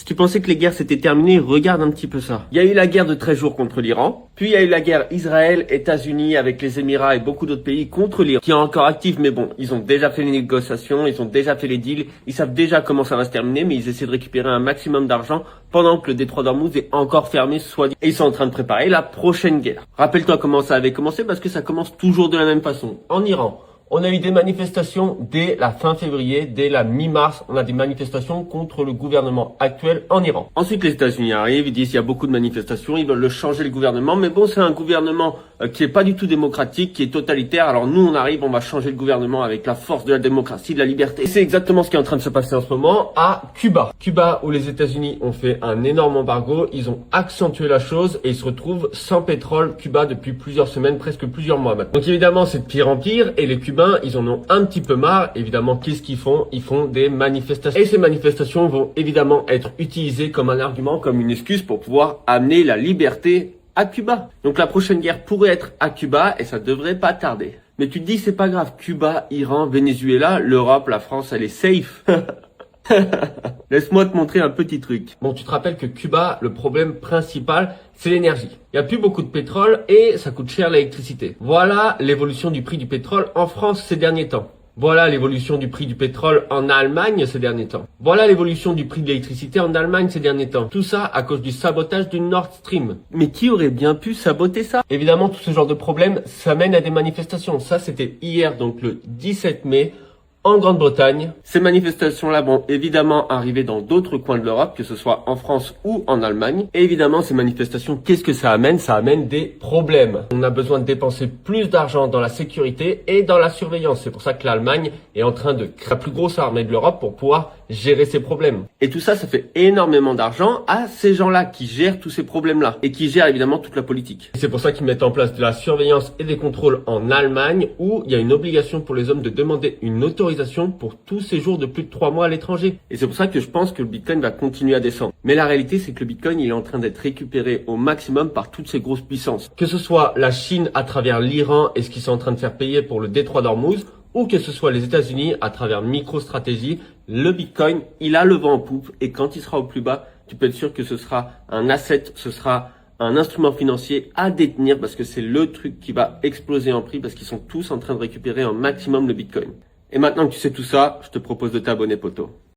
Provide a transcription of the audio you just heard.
Si tu pensais que les guerres s'étaient terminées, regarde un petit peu ça. Il y a eu la guerre de 13 jours contre l'Iran, puis il y a eu la guerre Israël, États-Unis avec les Émirats et beaucoup d'autres pays contre l'Iran, qui est encore active, mais bon, ils ont déjà fait les négociations, ils ont déjà fait les deals, ils savent déjà comment ça va se terminer, mais ils essaient de récupérer un maximum d'argent pendant que le détroit d'Ormuz est encore fermé, soit dit. Et ils sont en train de préparer la prochaine guerre. Rappelle-toi comment ça avait commencé, parce que ça commence toujours de la même façon. En Iran, on a eu des manifestations dès la fin février, dès la mi-mars, on a des manifestations contre le gouvernement actuel en Iran. Ensuite, les États-Unis arrivent, ils disent qu'il y a beaucoup de manifestations, ils veulent le changer le gouvernement, mais bon, c'est un gouvernement qui est pas du tout démocratique, qui est totalitaire. Alors nous, on arrive, on va changer le gouvernement avec la force de la démocratie, de la liberté. Et c'est exactement ce qui est en train de se passer en ce moment à Cuba. Cuba, où les États-Unis ont fait un énorme embargo, ils ont accentué la chose et ils se retrouvent sans pétrole, Cuba, depuis plusieurs semaines, presque plusieurs mois maintenant. Donc évidemment, c'est de pire en pire et les Cubains, ils en ont un petit peu marre. Évidemment, qu'est-ce qu'ils font? Ils font des manifestations. Et ces manifestations vont évidemment être utilisées comme un argument, comme une excuse pour pouvoir amener la liberté à Cuba. Donc la prochaine guerre pourrait être à Cuba et ça devrait pas tarder. Mais tu te dis, c'est pas grave, Cuba, Iran, Venezuela, l'Europe, la France, elle est safe. Laisse-moi te montrer un petit truc. Bon, tu te rappelles que Cuba, le problème principal, c'est l'énergie. Il n'y a plus beaucoup de pétrole et ça coûte cher l'électricité. Voilà l'évolution du prix du pétrole en France ces derniers temps. Voilà l'évolution du prix du pétrole en Allemagne ces derniers temps. Voilà l'évolution du prix de l'électricité en Allemagne ces derniers temps. Tout ça à cause du sabotage du Nord Stream. Mais qui aurait bien pu saboter ça? Évidemment, tout ce genre de problème, ça mène à des manifestations. Ça, c'était hier, donc le 17 mai. En Grande-Bretagne, ces manifestations-là vont évidemment arriver dans d'autres coins de l'Europe, que ce soit en France ou en Allemagne. Et évidemment, ces manifestations, qu'est-ce que ça amène? Ça amène des problèmes. On a besoin de dépenser plus d'argent dans la sécurité et dans la surveillance. C'est pour ça que l'Allemagne est en train de créer la plus grosse armée de l'Europe pour pouvoir gérer ces problèmes. Et tout ça, ça fait énormément d'argent à ces gens-là qui gèrent tous ces problèmes-là et qui gèrent évidemment toute la politique. Et c'est pour ça qu'ils mettent en place de la surveillance et des contrôles en Allemagne où il y a une obligation pour les hommes de demander une autorisation pour tout séjour de plus de 3 mois à l'étranger. Et c'est pour ça que je pense que le Bitcoin va continuer à descendre. Mais la réalité, c'est que le Bitcoin, il est en train d'être récupéré au maximum par toutes ces grosses puissances. Que ce soit la Chine à travers l'Iran et ce qu'ils sont en train de faire payer pour le détroit d'Ormuz, ou que ce soit les États-Unis à travers MicroStrategy, le Bitcoin, il a le vent en poupe et quand il sera au plus bas, tu peux être sûr que ce sera un asset, ce sera un instrument financier à détenir parce que c'est le truc qui va exploser en prix parce qu'ils sont tous en train de récupérer un maximum le Bitcoin. Et maintenant que tu sais tout ça, je te propose de t'abonner, poto.